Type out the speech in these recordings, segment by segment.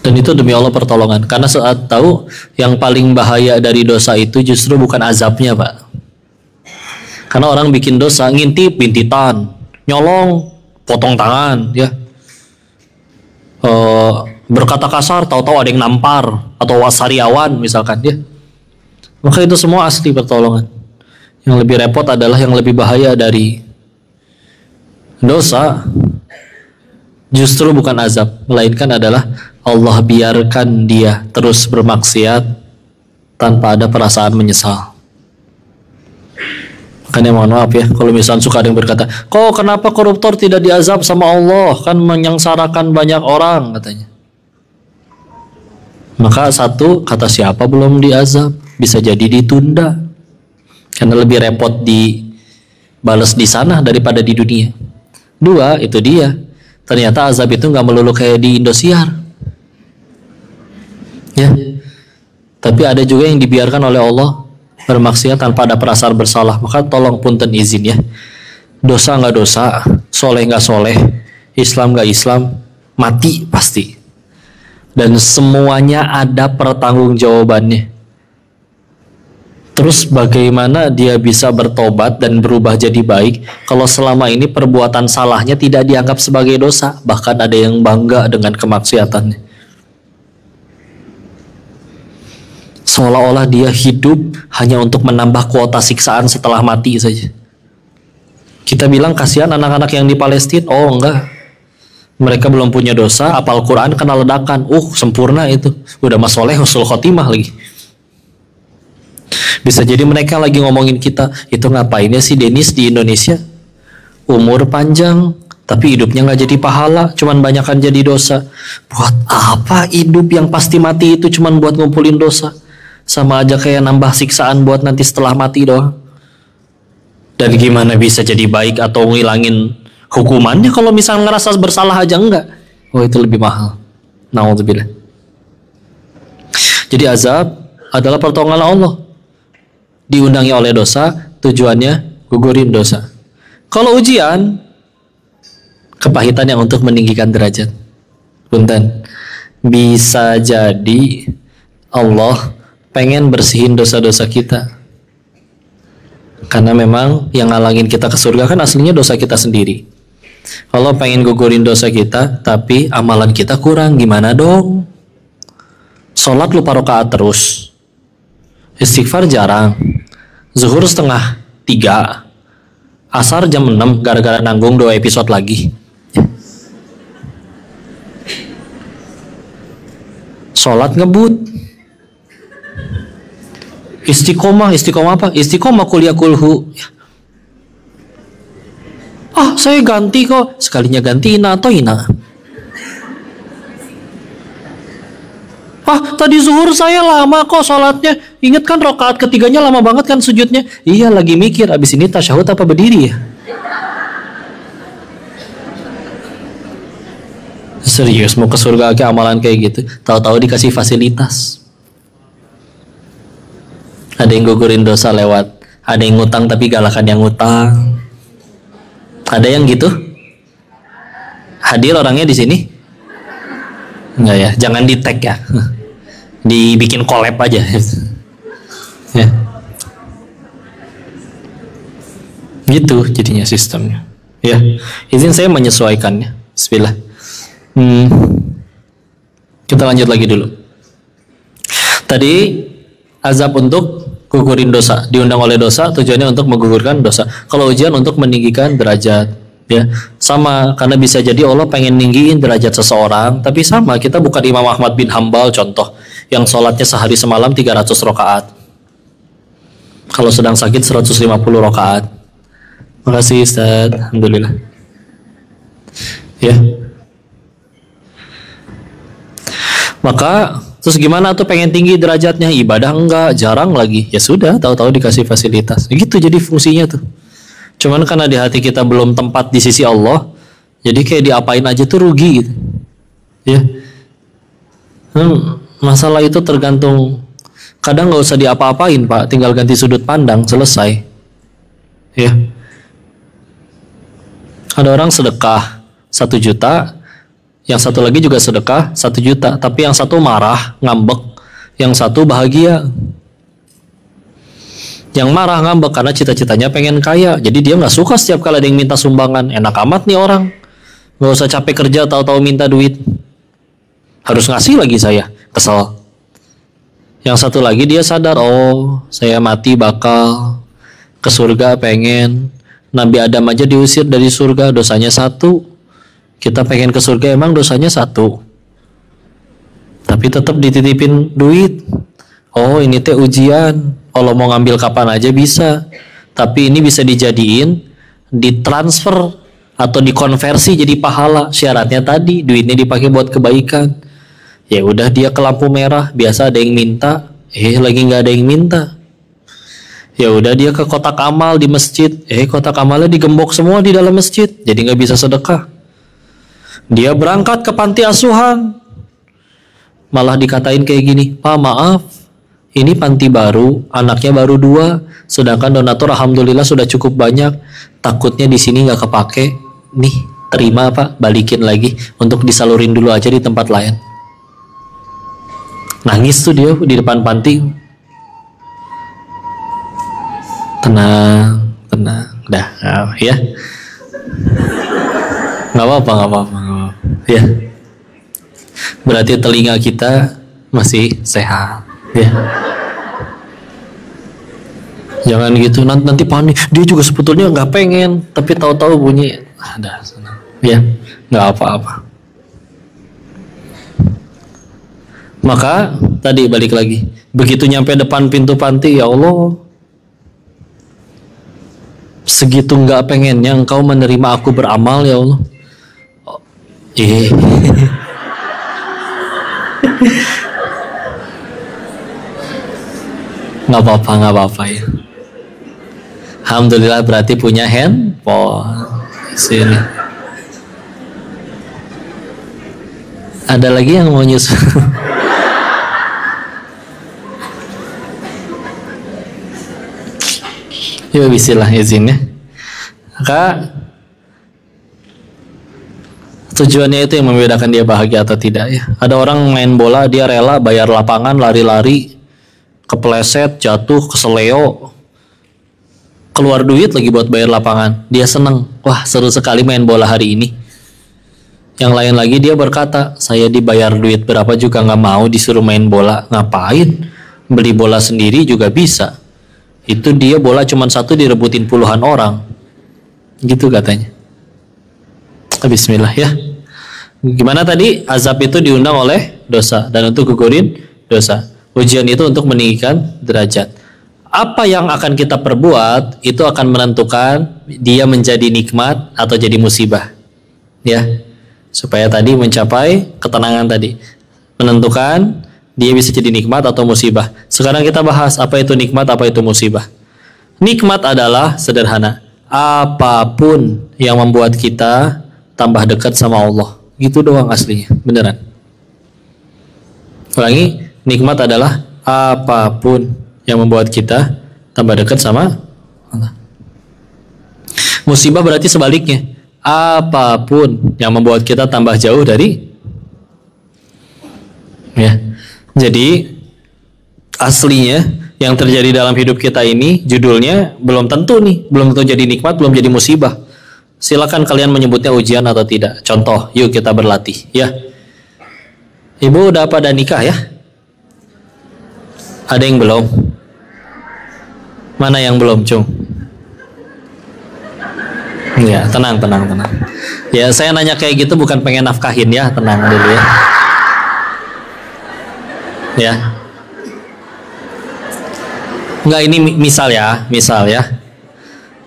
Dan itu demi Allah pertolongan. Karena saat tahu yang paling bahaya dari dosa itu justru bukan azabnya, Pak. Karena orang bikin dosa, ngintip, bintitan, nyolong, potong tangan, ya. Berkata kasar, tahu-tahu ada yang nampar atau wasariawan misalkan, ya. Maka itu semua asli pertolongan. Yang lebih repot adalah yang lebih bahaya dari dosa justru bukan azab, melainkan adalah Allah biarkan dia terus bermaksiat tanpa ada perasaan menyesal. Makanya mohon maaf ya, kalau misalnya suka ada yang berkata, kok kenapa koruptor tidak diazab sama Allah, kan menyengsarakan banyak orang katanya. Maka satu, kata siapa belum diazab, bisa jadi ditunda, karena lebih repot dibalas di sana daripada di dunia. Dua, itu dia, ternyata azab itu nggak melulu kayak di Indosiar, ya. Tapi ada juga yang dibiarkan oleh Allah bermaksiat tanpa ada perasaan bersalah. Maka tolong punten izin ya, dosa nggak dosa, soleh nggak soleh, Islam nggak Islam, mati pasti. Dan semuanya ada pertanggungjawabannya. Terus bagaimana dia bisa bertobat dan berubah jadi baik kalau selama ini perbuatan salahnya tidak dianggap sebagai dosa, bahkan ada yang bangga dengan kemaksiatannya. Seolah-olah dia hidup hanya untuk menambah kuota siksaan setelah mati saja. Kita bilang kasihan anak-anak yang di Palestina, oh enggak. Mereka belum punya dosa, apal Quran kena ledakan. Sempurna itu. Udah masoleh, husnul khotimah lagi. Bisa jadi mereka lagi ngomongin kita, itu ngapainnya sih Denis di Indonesia? Umur panjang, tapi hidupnya nggak jadi pahala, cuman banyakan jadi dosa. Buat apa hidup yang pasti mati itu cuman buat ngumpulin dosa? Sama aja kayak nambah siksaan buat nanti setelah mati doang. Dan gimana bisa jadi baik atau ngilangin hukumannya kalau misalnya ngerasa bersalah aja enggak? Itu lebih mahal. Na'udzubillah. Jadi azab adalah pertolongan Allah. Diundangi oleh dosa, tujuannya gugurin dosa. Kalau ujian, kepahitan yang untuk meninggikan derajat. Punten, bisa jadi Allah pengen bersihin dosa-dosa kita. Karena memang yang ngalangin kita ke surga kan aslinya dosa kita sendiri. Kalau pengen gugurin dosa kita, tapi amalan kita kurang, gimana dong? Sholat lupa rakaat terus, istighfar jarang, zuhur setengah 3, asar jam 6 gara-gara nanggung 2 episode lagi. Sholat ngebut, istiqomah apa? Istiqomah kuliah kulhu. Saya ganti kok. Sekalinya ganti ina atau ina. Tadi zuhur saya lama kok sholatnya. Ingat kan rakaat ketiganya lama banget kan sujudnya. Iya lagi mikir abis ini tasyahud apa berdiri ya. Serius mau ke surga ke amalan kayak gitu. Tahu-tahu dikasih fasilitas. Ada yang gugurin dosa lewat, ada yang ngutang tapi galakan yang ngutang. Ada yang gitu? Hadir orangnya di sini? Enggak ya, jangan di tag ya. Dibikin collab aja. Ya. Gitu jadinya sistemnya. Ya, izin saya menyesuaikannya. Bismillah. Kita lanjut lagi dulu. Tadi azab untuk gugurin dosa, diundang oleh dosa, tujuannya untuk menggugurkan dosa. Kalau ujian untuk meninggikan derajat, ya sama, karena bisa jadi Allah pengen ninggiin derajat seseorang, tapi sama, kita bukan Imam Ahmad bin Hambal contoh, yang sholatnya sehari semalam 300 rakaat. Kalau sedang sakit 150 rakaat. Makasih Ustaz, alhamdulillah. Ya. Maka terus gimana tuh pengen tinggi derajatnya? Ibadah enggak, jarang lagi. Ya sudah, tahu-tahu dikasih fasilitas. Gitu jadi fungsinya tuh. Cuman karena di hati kita belum tempat di sisi Allah, jadi kayak diapain aja tuh rugi gitu. Ya. Masalah itu tergantung. Kadang nggak usah diapa-apain Pak, tinggal ganti sudut pandang, selesai. Ya. Ada orang sedekah 1 juta, Yang satu lagi juga sedekah 1 juta, tapi yang satu marah, ngambek, yang satu bahagia. Yang marah ngambek karena cita-citanya pengen kaya, jadi dia nggak suka setiap kali ada yang minta sumbangan. Enak amat nih orang, nggak usah capek kerja, tahu-tahu minta duit, harus ngasih lagi saya, kesel. Yang satu lagi dia sadar, oh saya mati bakal ke surga, pengen. Nabi Adam aja diusir dari surga, dosanya 1. Kita pengen ke surga, emang dosanya 1, tapi tetap dititipin duit. Oh ini teh ujian, Allah mau ngambil kapan aja bisa, tapi ini bisa dijadiin, ditransfer atau dikonversi jadi pahala. Syaratnya tadi duitnya dipakai buat kebaikan. Ya udah, dia ke lampu merah, biasa ada yang minta, lagi nggak ada yang minta. Ya udah, dia ke kotak amal di masjid, kotak amalnya digembok semua di dalam masjid, jadi nggak bisa sedekah. Dia berangkat ke panti asuhan, malah dikatain kayak gini, Pak maaf, ini panti baru, anaknya baru 2, sedangkan donatur alhamdulillah sudah cukup banyak, takutnya di sini nggak kepake, nih terima Pak, balikin lagi untuk disalurin dulu aja di tempat lain. Nangis tuh dia di depan panti. Tenang, dah ya, nggak apa-apa. Ya, berarti telinga kita masih sehat, ya. Jangan gitu, nanti panik. Dia juga sebetulnya nggak pengen, tapi tahu-tahu bunyi, ada, ya, nggak apa-apa. Maka tadi balik lagi, begitu nyampe depan pintu panti, ya Allah, segitu nggak pengennya Engkau menerima aku beramal, ya Allah. Nggak apa-apa ya. Alhamdulillah berarti punya handphone. Sini. Ada lagi yang mau nyusul? Yuk bismillah izinnya. Maka tujuannya itu yang membedakan dia bahagia atau tidak ya. Ada orang main bola, dia rela bayar lapangan, lari-lari, kepleset, jatuh, keseleo, keluar duit lagi buat bayar lapangan. Dia seneng, wah seru sekali main bola hari ini. Yang lain lagi dia berkata, saya dibayar duit berapa juga nggak mau disuruh main bola. Ngapain? Beli bola sendiri juga bisa. Itu dia bola cuma 1 direbutin puluhan orang. Gitu katanya. Bismillah ya. Gimana tadi? Azab itu diundang oleh dosa, dan untuk gugurin dosa. Ujian itu untuk meninggikan derajat. Apa yang akan kita perbuat itu akan menentukan dia menjadi nikmat atau jadi musibah. Ya. Supaya tadi mencapai ketenangan tadi. Menentukan dia bisa jadi nikmat atau musibah. Sekarang kita bahas apa itu nikmat, apa itu musibah. Nikmat adalah sederhana, apapun yang membuat kita tambah dekat sama Allah, gitu doang aslinya, beneran. Ulangi, nikmat adalah apapun yang membuat kita tambah dekat sama Allah. Musibah berarti sebaliknya, apapun yang membuat kita tambah jauh dari, ya. Jadi aslinya yang terjadi dalam hidup kita ini judulnya belum tentu nih, belum tentu jadi nikmat, belum jadi musibah. Silakan kalian menyebutnya ujian atau tidak. Contoh, yuk kita berlatih ya. Ibu udah pada nikah ya? Ada yang belum? Mana yang belum, Cung? Ya, tenang. Ya, saya nanya kayak gitu bukan pengen nafkahin ya, tenang dulu ya. Ya. Enggak, ini misal ya.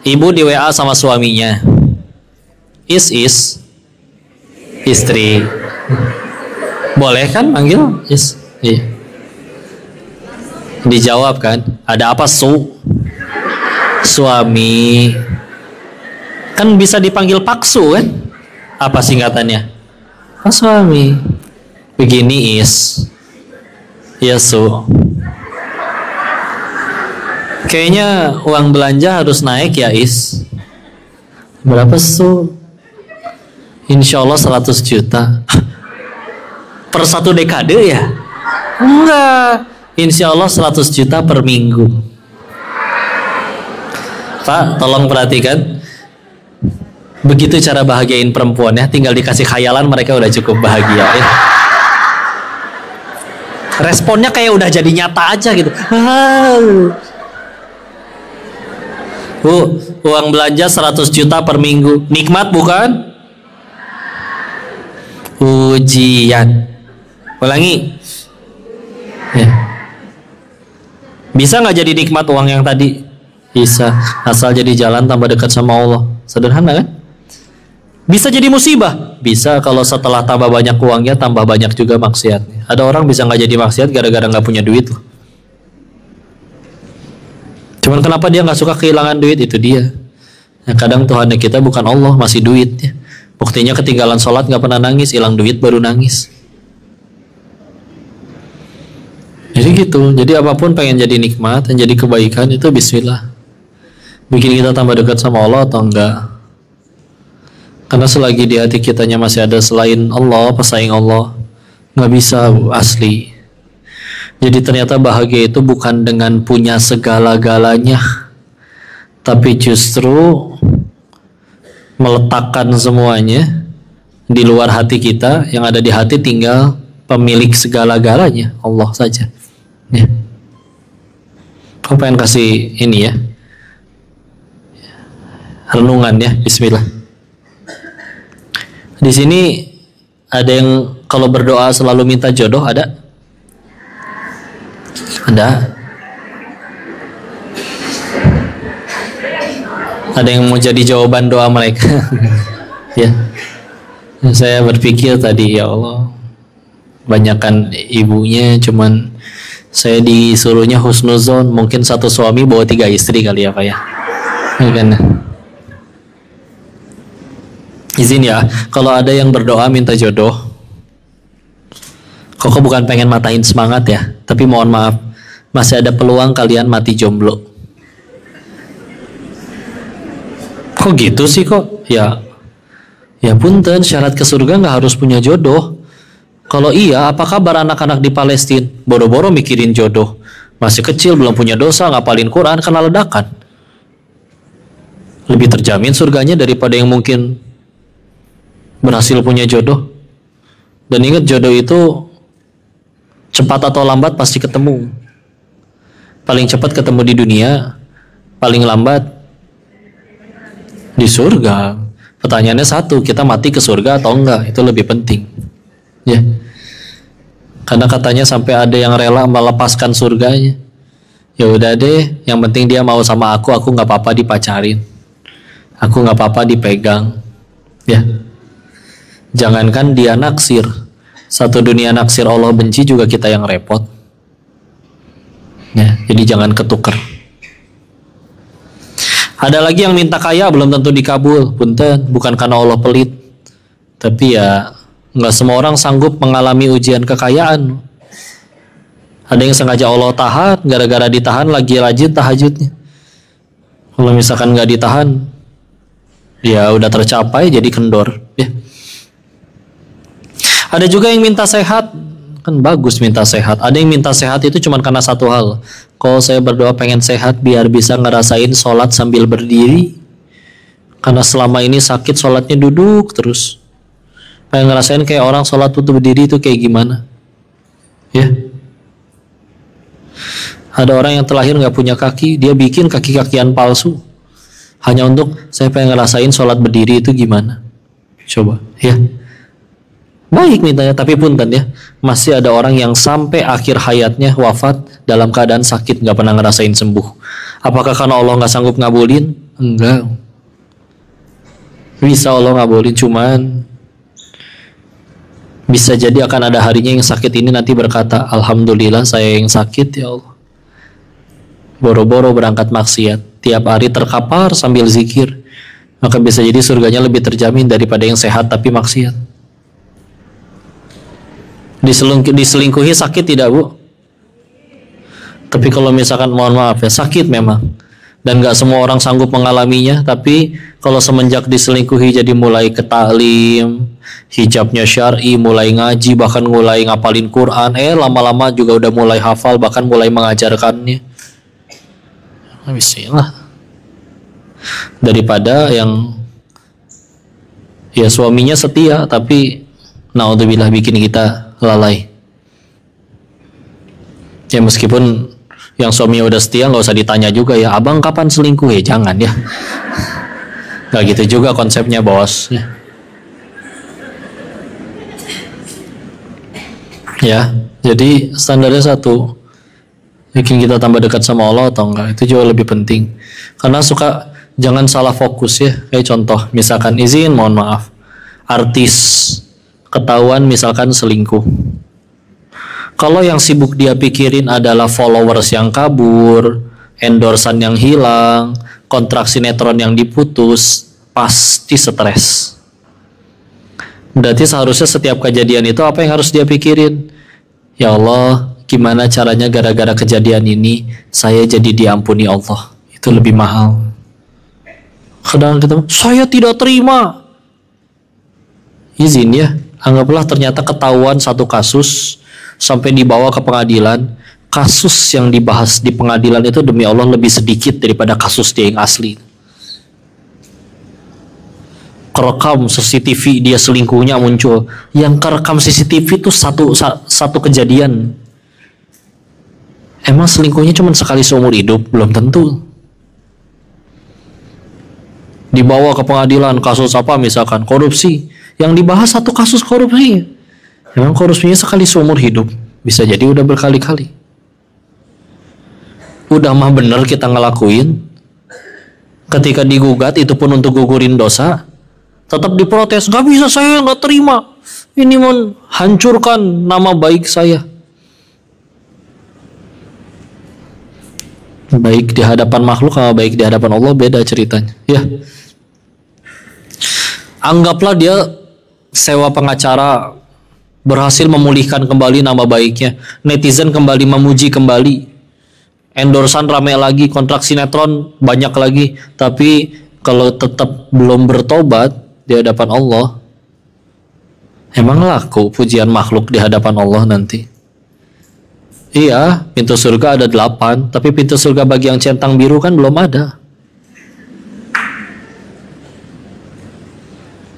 Ibu di WA sama suaminya. Is istri. Boleh kan manggil is? Iya. Dijawab kan, ada apa suami? Kan bisa dipanggil paksu kan? Apa singkatannya? Pak suami. Begini is. Ya kayaknya uang belanja harus naik ya is. Berapa Insya Allah 100 juta. Per 1 dekade ya? Enggak. Insya Allah 100 juta per minggu. Pak, tolong perhatikan. Begitu cara bahagiain perempuan ya. Tinggal dikasih khayalan mereka udah cukup bahagia ya. Responnya kayak udah jadi nyata aja gitu. Bu, uang belanja 100 juta per minggu. Nikmat bukan? Ujian. Ulangi. Ya. Bisa nggak jadi nikmat uang yang tadi? Bisa, asal jadi jalan tambah dekat sama Allah. Sederhana kan? Bisa jadi musibah? Bisa, kalau setelah tambah banyak uangnya tambah banyak juga maksiatnya. Ada orang bisa nggak jadi maksiat gara-gara nggak punya duit loh. Cuman kenapa dia nggak suka kehilangan duit? Itu dia. Nah, kadang Tuhan kita bukan Allah, masih duit ya. Buktinya ketinggalan sholat nggak pernah nangis, hilang duit baru nangis. Jadi gitu. Jadi apapun pengen jadi nikmat dan jadi kebaikan itu bismillah. Bikin kita tambah dekat sama Allah atau enggak? Karena selagi di hati kitanya masih ada selain Allah, pesaing Allah, nggak bisa asli. Jadi ternyata bahagia itu bukan dengan punya segala-galanya, tapi justru meletakkan semuanya di luar hati kita. Yang ada di hati tinggal pemilik segala-galanya, Allah saja. Ya. Aku pengen kasih ini ya, renungan ya, bismillah. Di sini ada yang kalau berdoa selalu minta jodoh, ada? Ada? Ada yang mau jadi jawaban doa mereka? Ya. Saya berpikir tadi, ya Allah, banyakkan ibunya, cuman saya disuruhnya husnuzon, mungkin satu suami bawa 3 istri kali ya Pak ya. Kan? Izin ya, kalau ada yang berdoa minta jodoh, Koko bukan pengen matain semangat ya, tapi mohon maaf, masih ada peluang kalian mati jomblo. Kok gitu sih kok? Ya punten, syarat ke surga nggak harus punya jodoh. Kalau iya, apa kabar anak-anak di Palestina? Boro-boro mikirin jodoh. Masih kecil, belum punya dosa, ngapalin Quran, kena ledakan. Lebih terjamin surganya daripada yang mungkin berhasil punya jodoh. Dan ingat, jodoh itu cepat atau lambat pasti ketemu. Paling cepat ketemu di dunia, paling lambat di surga. Pertanyaannya satu, kita mati ke surga atau enggak? Itu lebih penting. Ya, karena katanya sampai ada yang rela melepaskan surganya. Ya udah deh, yang penting dia mau sama aku nggak apa-apa dipacarin, aku nggak apa-apa dipegang. Ya, jangankan dia naksir, satu dunia naksir Allah benci juga kita yang repot. Ya, jadi jangan ketuker. Ada lagi yang minta kaya belum tentu dikabul, punten, bukan karena Allah pelit, tapi ya nggak semua orang sanggup mengalami ujian kekayaan. Ada yang sengaja Allah tahan, gara-gara ditahan lagi rajin tahajudnya. Kalau misalkan nggak ditahan, ya udah tercapai jadi kendor. Ya. Ada juga yang minta sehat, kan bagus minta sehat. Ada yang minta sehat itu cuma karena satu hal. Kalau saya berdoa pengen sehat biar bisa ngerasain sholat sambil berdiri, karena selama ini sakit sholatnya duduk terus. Pengen ngerasain kayak orang sholat tuh berdiri itu kayak gimana. Ya. Ada orang yang terlahir nggak punya kaki, dia bikin kaki-kakian palsu hanya untuk saya pengen ngerasain sholat berdiri itu gimana. Coba ya. Baik mintanya, tapi punten ya, masih ada orang yang sampai akhir hayatnya wafat dalam keadaan sakit, nggak pernah ngerasain sembuh. Apakah karena Allah nggak sanggup ngabulin? Enggak. Bisa Allah ngabulin, cuman bisa jadi akan ada harinya yang sakit ini nanti berkata, alhamdulillah saya yang sakit ya Allah. Boro-boro berangkat maksiat, tiap hari terkapar sambil zikir, maka bisa jadi surganya lebih terjamin daripada yang sehat tapi maksiat. Diselingkuhi sakit tidak Bu? Tapi kalau misalkan mohon maaf ya, sakit memang, dan nggak semua orang sanggup mengalaminya. Tapi kalau semenjak diselingkuhi jadi mulai ke taklim, hijabnya syar'i, mulai ngaji, bahkan mulai ngapalin Quran, lama-lama juga udah mulai hafal, bahkan mulai mengajarkannya. Bismillah. Daripada yang ya suaminya setia tapi naudzubillah bikin kita lalai. Ya meskipun yang suaminya udah setia nggak usah ditanya juga ya, abang kapan selingkuh, ya jangan ya. Nggak gitu juga konsepnya bos. Ya, jadi standarnya satu, bikin kita tambah dekat sama Allah atau enggak, itu jauh lebih penting. Karena suka jangan salah fokus ya. Kayak contoh, misalkan mohon maaf, artis ketahuan misalkan selingkuh. Kalau yang sibuk dia pikirin adalah followers yang kabur, endorsan yang hilang, kontrak sinetron yang diputus, pasti stres. Berarti seharusnya setiap kejadian itu apa yang harus dia pikirin? Ya Allah, gimana caranya gara-gara kejadian ini saya jadi diampuni Allah? Itu lebih mahal. Kadang kita, saya tidak terima. Izin ya, anggaplah ternyata ketahuan satu kasus sampai dibawa ke pengadilan. Kasus yang dibahas di pengadilan itu demi Allah lebih sedikit daripada kasus dia yang asli. Kerekam CCTV dia selingkuhnya muncul, yang kerekam CCTV itu satu kejadian. Emang selingkuhnya cuma sekali seumur hidup? Belum tentu. Dibawa ke pengadilan kasus apa misalkan korupsi, yang dibahas satu kasus korupsi. Emang korupsinya sekali seumur hidup? Bisa jadi udah berkali-kali. Udah mah bener kita ngelakuin, ketika digugat itu pun untuk gugurin dosa, tetap diprotes, nggak bisa, saya nggak terima, ini menghancurkan nama baik saya. Baik di hadapan makhluk sama baik di hadapan Allah beda ceritanya ya. Anggaplah dia sewa pengacara, berhasil memulihkan kembali nama baiknya, netizen kembali memuji kembali, endorsan ramai lagi, kontrak sinetron banyak lagi. Tapi kalau tetap belum bertobat di hadapan Allah, emang laku pujian makhluk di hadapan Allah nanti? Iya, pintu surga ada 8, tapi pintu surga bagi yang centang biru kan belum ada.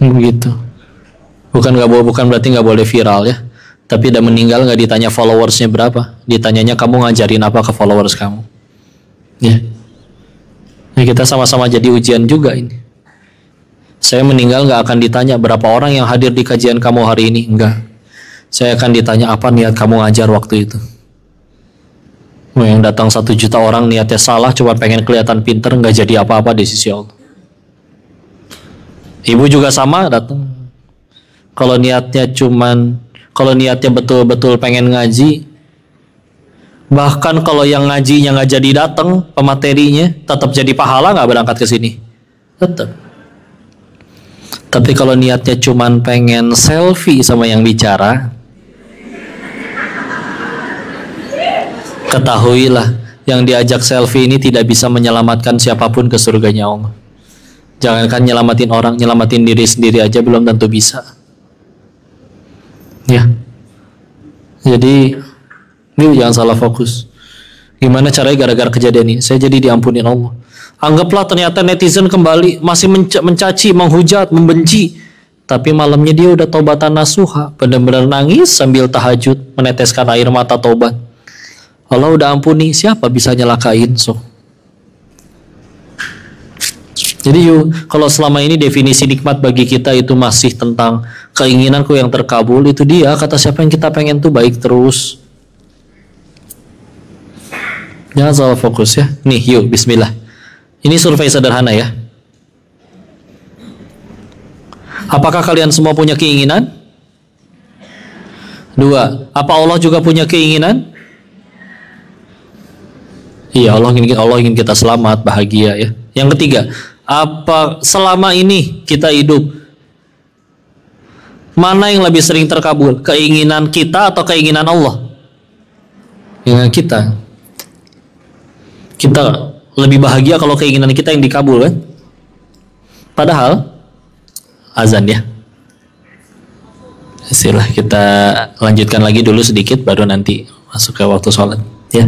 Begitu. Bukan berarti nggak boleh viral ya. Tapi udah meninggal nggak ditanya followersnya berapa, ditanyanya kamu ngajarin apa ke followers kamu. Ya. Nah, kita sama-sama jadi ujian juga ini. Saya meninggal nggak akan ditanya berapa orang yang hadir di kajian kamu hari ini, enggak. Saya akan ditanya apa niat kamu ngajar waktu itu. Yang datang 1 juta orang niatnya salah, cuma pengen kelihatan pinter, nggak jadi apa-apa di sisi Allah. Ibu juga sama datang. Kalau niatnya betul-betul pengen ngaji, bahkan kalau yang ngajinya nggak jadi datang, pematerinya tetap jadi pahala, nggak berangkat ke sini, tetap. Tapi kalau niatnya cuman pengen selfie sama yang bicara, ketahuilah yang diajak selfie ini tidak bisa menyelamatkan siapapun ke surganya Allah. Jangankan nyelamatin orang, nyelamatin diri sendiri aja belum tentu bisa. Ya. Jadi ini jangan salah fokus. Gimana caranya gara-gara kejadian ini saya jadi diampunin Allah? Anggaplah ternyata netizen kembali masih mencaci, menghujat, membenci, tapi malamnya dia udah taubatan nasuha, benar-benar nangis sambil tahajud, meneteskan air mata taubat. Allah udah ampuni, siapa bisa nyelakain? Jadi kalau selama ini definisi nikmat bagi kita itu masih tentang keinginanku yang terkabul, itu dia kata siapa yang kita pengen tuh baik terus. Jangan salah fokus ya. Nih yuk bismillah. Ini survei sederhana ya. Apakah kalian semua punya keinginan? 2. Apa Allah juga punya keinginan? Iya, Allah ingin kita selamat, bahagia ya. Yang ketiga, apa selama ini kita hidup, mana yang lebih sering terkabul? Keinginan kita atau keinginan Allah? Keinginan kita. Kita lebih bahagia kalau keinginan kita yang dikabul kan. Padahal azan ya. Istilah kita lanjutkan lagi dulu sedikit baru nanti masuk ke waktu sholat ya.